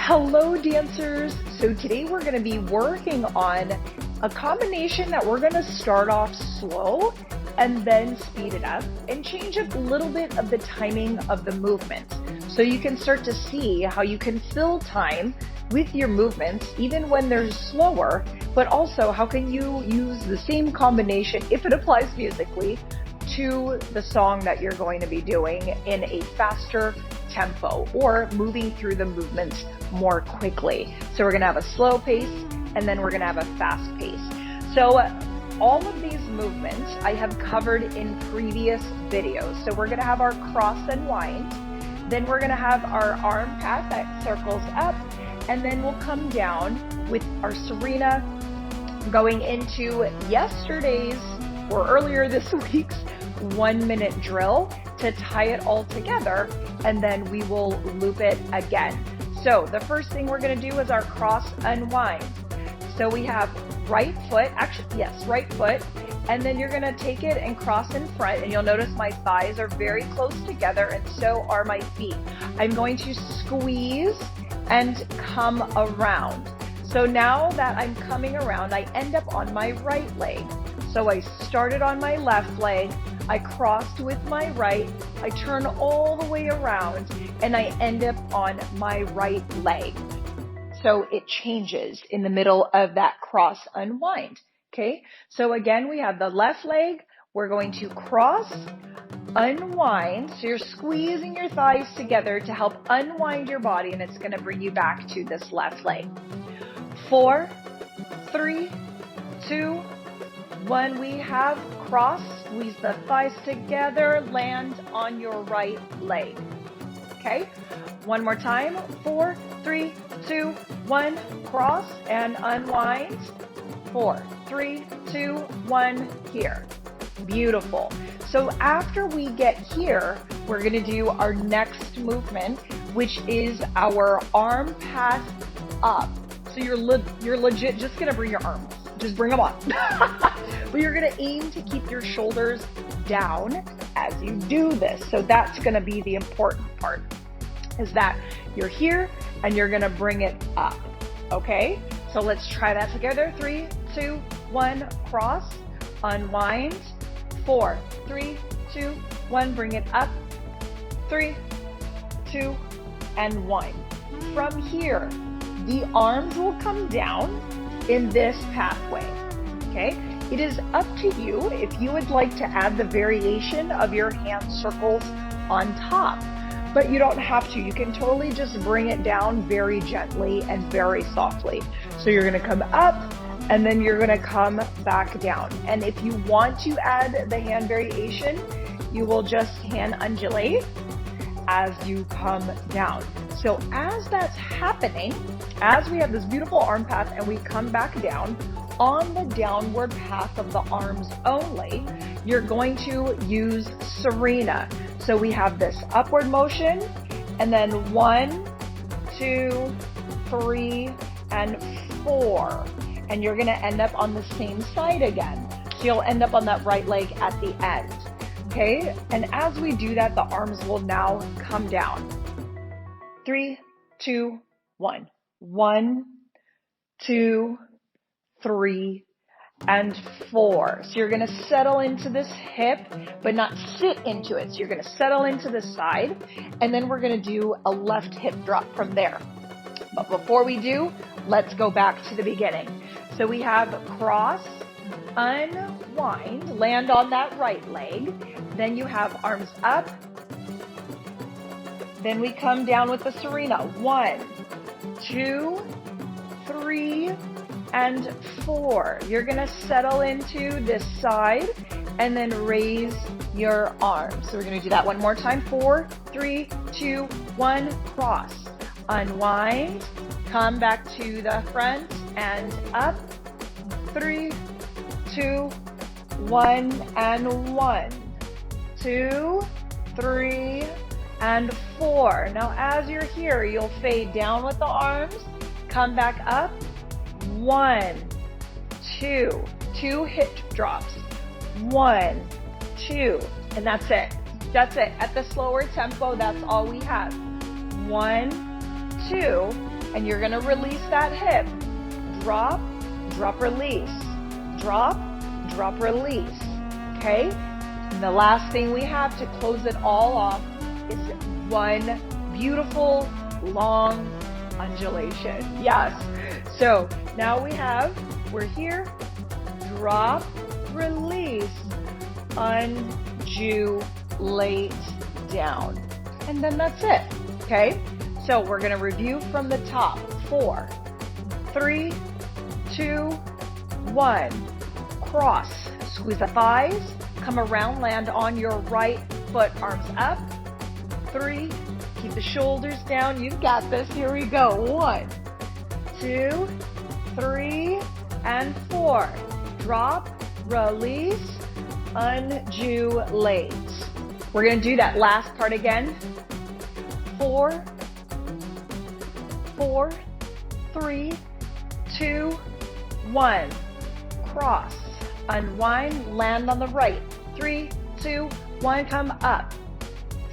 Hello dancers! So today we're going to be working on a combination that we're going to start off slow and then speed it up and change up a little bit of the timing of the movement. So you can start to see how you can fill time with your movements even when they're slower, but also how can you use the same combination, if it applies musically, to the song that you're going to be doing in a faster tempo or moving through the movements more quickly. So we're going to have a slow pace and then we're going to have a fast pace. So all of these movements I have covered in previous videos. So we're going to have our cross and wind, then we're going to have our arm pat that circles up, and then we'll come down with our Serena going into yesterday's or earlier this week's 1 minute drill to tie it all together, and then we will loop it again. So the first thing we're going to do is our cross unwind. So we have right foot, right foot, and then you're going to take it and cross in front, and you'll notice my thighs are very close together and so are my feet. I'm going to squeeze and come around. So now that I'm coming around, I end up on my right leg. So I started on my left leg, I crossed with my right, I turn all the way around, and I end up on my right leg. So it changes in the middle of that cross unwind. Okay, so again, we have the left leg, we're going to cross, unwind. So you're squeezing your thighs together to help unwind your body, and it's going to bring you back to this left leg. 4, 3, 2, 1, we have cross, squeeze the thighs together, land on your right leg. Okay, one more time. 4, 3, 2, 1, cross and unwind. 4, 3, 2, 1, here. Beautiful. So after we get here, we're going to do our next movement, which is our arm pass up. So you're legit just going to bring your arms. Just bring them on. But you're going to aim to keep your shoulders down as you do this. So that's going to be the important part, is that you're here and you're going to bring it up. Okay? So let's try that together. 3, 2, 1, cross, unwind. 4, 3, 2, 1, bring it up. 3, 2, and 1. From here, the arms will come down in this pathway. Okay? It is up to you if you would like to add the variation of your hand circles on top, but you don't have to. You can totally just bring it down very gently and very softly. So you're going to come up and then you're going to come back down. And if you want to add the hand variation, you will just hand undulate as you come down. So as that's happening, as we have this beautiful arm path and we come back down, on the downward path of the arms only, you're going to use Serena. So we have this upward motion, and then 1, 2, 3, and 4. And you're going to end up on the same side again. So you'll end up on that right leg at the end. Okay? And as we do that, the arms will now come down. 3, 2, 1. 1, 2, 3, and 4. So you're going to settle into this hip, but not sit into it. So you're going to settle into the side, and then we're going to do a left hip drop from there. But before we do, let's go back to the beginning. So we have cross, unwind, land on that right leg. Then you have arms up. Then we come down with the Serena. 1, 2, 3, and 4. You're going to settle into this side and then raise your arms. So we're going to do that one more time. 4, 3, 2, 1, cross. Unwind. Come back to the front and up. 3, 2, 1, and 1, 2, 3, and 4. Now as you're here, you'll fade down with the arms. Come back up. 1, 2, 2 hip drops. 1, 2, and that's it. That's it. At the slower tempo, that's all we have. 1, 2, And you're gonna release that hip. Drop, drop, release. Drop, drop, release. Okay? And the last thing we have to close it all off is one beautiful long undulation. Yes. So now we're here. Drop, release, undulate down. And then that's it. Okay? So we're going to review from the top. 4, 3, 2, 1. Cross. Squeeze the thighs. Come around, land on your right foot, arms up. 3, keep the shoulders down. You've got this. Here we go. 1, 2, 3, and 4. Drop, release, undulate. We're going to do that last part again. 4, 4, 3, 2, 1. Cross, unwind, land on the right. 3, 2, 1, come up.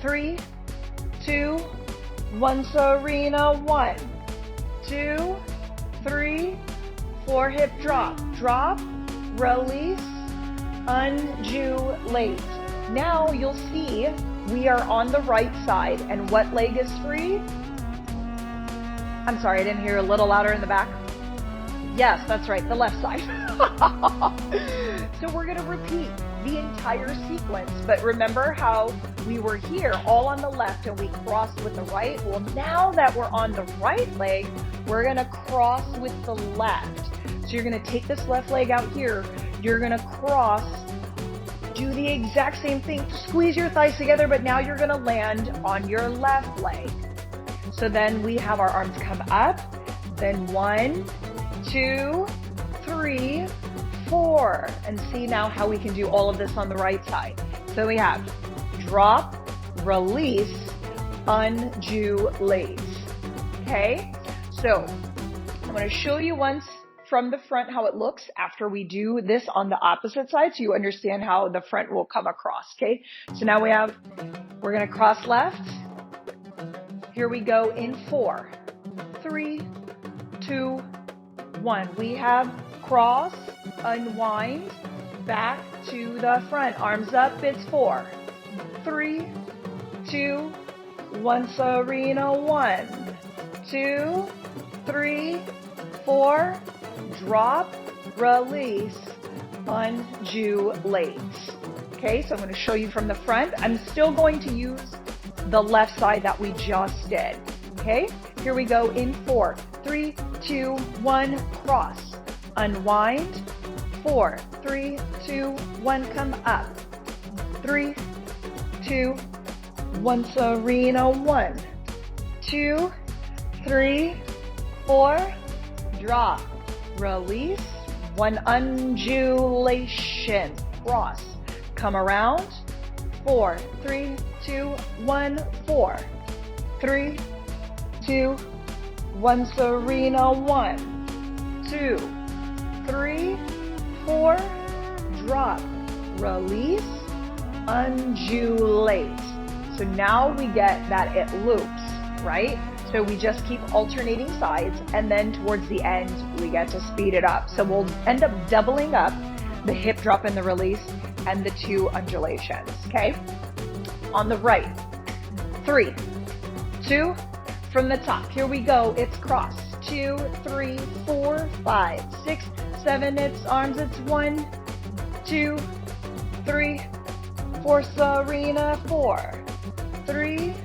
3, 2, 1, Serena. 1, 2, 3, 4, hip drop. Drop, release, undulate. Now you'll see we are on the right side, and what leg is free? I'm sorry, I didn't hear, a little louder in the back. Yes, that's right, the left side. So we're gonna repeat the entire sequence, but remember how we were here all on the left and we crossed with the right? Well, now that we're on the right leg, we're gonna cross with the left. So you're gonna take this left leg out here, you're gonna cross, do the exact same thing, squeeze your thighs together, but now you're gonna land on your left leg. So then we have our arms come up, then 1, 2, 3, 4. And see now how we can do all of this on the right side. So we have drop, release, undulate. Okay? So I'm going to show you once from the front how it looks after we do this on the opposite side, so you understand how the front will come across. Okay? So now we're going to cross left. Here we go in 4, 3, 2, 1. We have cross, unwind, back to the front. Arms up, it's 4, 3, 2, 1, Serena. 1, 2, 3, 4. Drop, release, undulate. Okay, so I'm going to show you from the front. I'm still going to use the left side that we just did. Okay, here we go in 4, 3, 2, 1, cross, unwind, 4, 3, 2, 1, come up, 3, 2, 1, Serena. 1, 2, 3, 4, drop, release, 1, undulation, cross, come around, 4, 3, 2, 1, 4, 3, 2, 1, Serena. 1, 2, 3, 4, drop, release, undulate. So now we get that it loops, right? So we just keep alternating sides, and then towards the end, we get to speed it up. So we'll end up doubling up the hip drop and the release and the 2 undulations, okay? On the right, 3, 2, from the top. Here we go. It's cross. 2, 3, 4, 5, 6, 7. It's arms. It's 1, 2, 3, 4. Serena. 4, 3,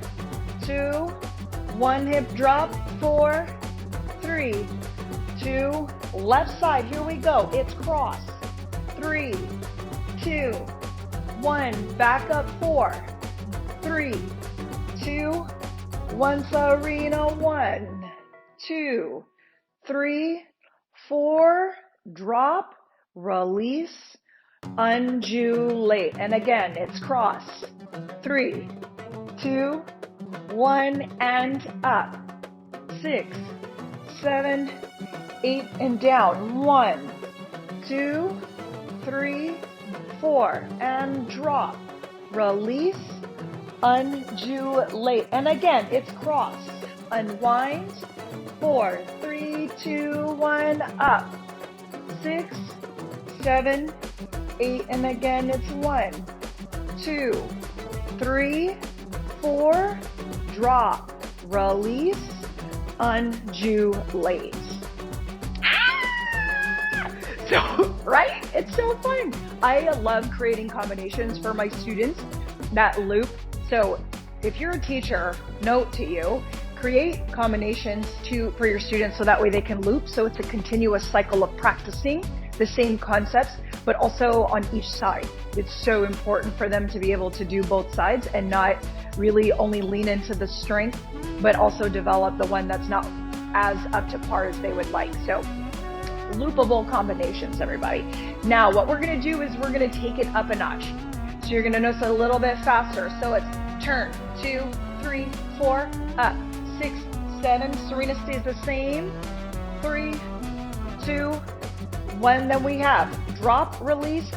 2, 1. Hip drop. 4, 3, 2. Left side. Here we go. It's cross. 3, 2, 1. Back up. 4, 3, 2, 1. Serena. 1, 2, 3, 4. Drop, release, undulate. And again, it's cross. 3, 2, 1, and up. 6, 7, 8, and down. 1, 2, 3, 4, and drop, release, undulate. And again, it's cross, unwind, 4, 3, 2, 1, up. 6, 7, 8, and again it's 1, 2, 3, 4, drop, release, undulate. So, right? It's so fun. I love creating combinations for my students that loop. So if you're a teacher, note to you, create combinations for your students so that way they can loop. So it's a continuous cycle of practicing the same concepts, but also on each side. It's so important for them to be able to do both sides and not really only lean into the strength, but also develop the one that's not as up to par as they would like. So loopable combinations, everybody. Now what we're going to do is we're going to take it up a notch. So you're going to notice a little bit faster. So it's turn, 2, 3, 4, up, 6, 7. Serena stays the same. 3, 2, 1. Then we have drop, release,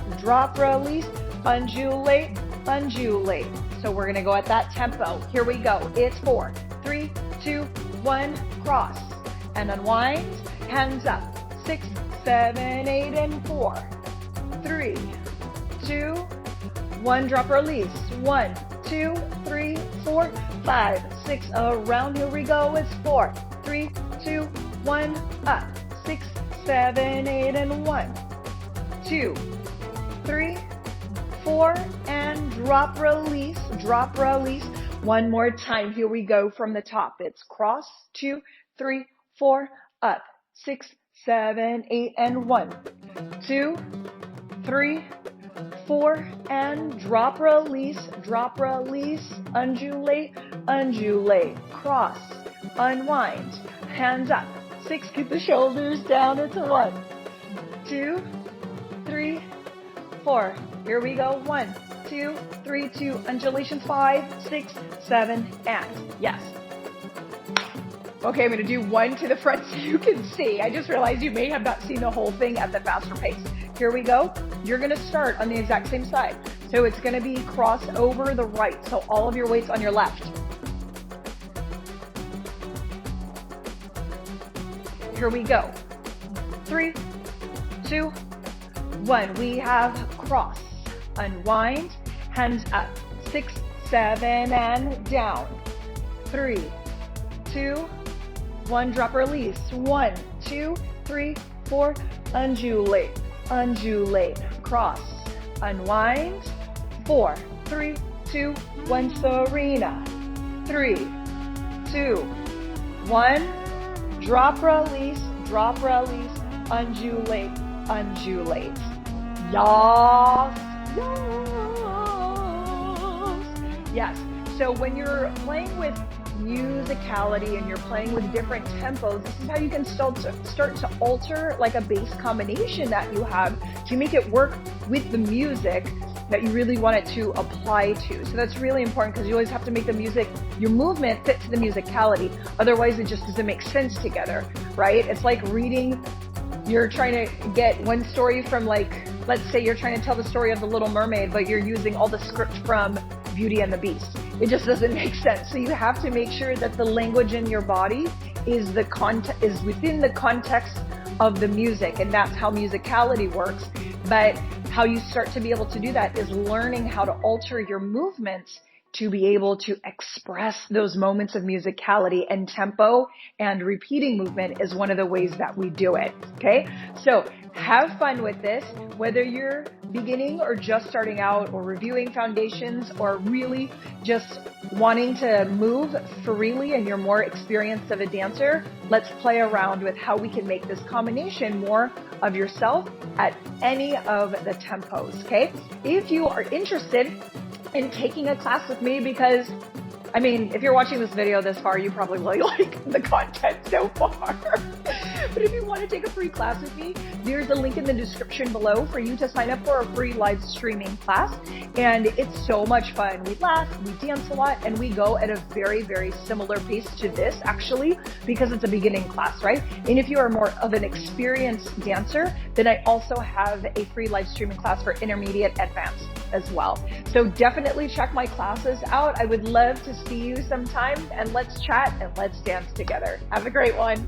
undulate, undulate. So we're going to go at that tempo. Here we go. It's 4, 3, 2, 1, cross and unwind, hands up. 6, 7, 8, and 4, 3, 2, 1, drop, release. 1, 2, 3, 4, 5, 6, around. Here we go. It's 4, 3, 2, 1, up. 6, 7, 8, and 1, 2, 3, 4, and drop, release, drop, release. One more time. Here we go from the top. It's cross, 2, 3, 4, up. 6, 7, 8, and 1, 2, 3, 4, and drop, release, undulate, undulate, cross, unwind, hands up. 6, keep the shoulders down. It's 1, 2, 3, 4. Here we go. 1, 2, 3, 2, undulations. 5, 6, 7, and yes. Okay, I'm going to do 1 to the front so you can see. I just realized you may have not seen the whole thing at the faster pace. Here we go. You're going to start on the exact same side. So it's going to be cross over the right. So all of your weight's on your left. Here we go. 3, 2, 1. We have cross, unwind, hands up. 6, 7, and down. 3, 2, 1, drop, release. 1, 2, 3, 4, undulate, undulate, cross, unwind. 4, 3, 2, 1, Serena. 3, 2, 1, drop, release, undulate, undulate. Yes, yes, yes. So when you're playing with musicality and you're playing with different tempos, this is how you can start to alter like a bass combination that you have to make it work with the music that you really want it to apply to. So that's really important because you always have to make the music, your movement fit to the musicality. Otherwise it just doesn't make sense together, right? It's like reading, you're trying to get one story from, like, let's say you're trying to tell the story of the Little Mermaid, but you're using all the script from Beauty and the Beast. It just doesn't make sense. So you have to make sure that the language in your body is within the context of the music, and that's how musicality works. But how you start to be able to do that is learning how to alter your movements to be able to express those moments of musicality, and tempo and repeating movement is one of the ways that we do it. Okay, so have fun with this, whether you're beginning or just starting out or reviewing foundations or really just wanting to move freely and you're more experienced of a dancer. Let's play around with how we can make this combination more of yourself at any of the tempos. Okay, if you are interested in taking a class with me, because I mean, if you're watching this video this far, you probably really like the content so far. But if you want to take a free class with me, there's a link in the description below for you to sign up for a free live streaming class. And it's so much fun. We laugh, we dance a lot, and we go at a very, very similar pace to this actually, because it's a beginning class, right? And if you are more of an experienced dancer, then I also have a free live streaming class for intermediate advanced. as well. So definitely check my classes out. I would love to see you sometime, and let's chat and let's dance together. Have a great one.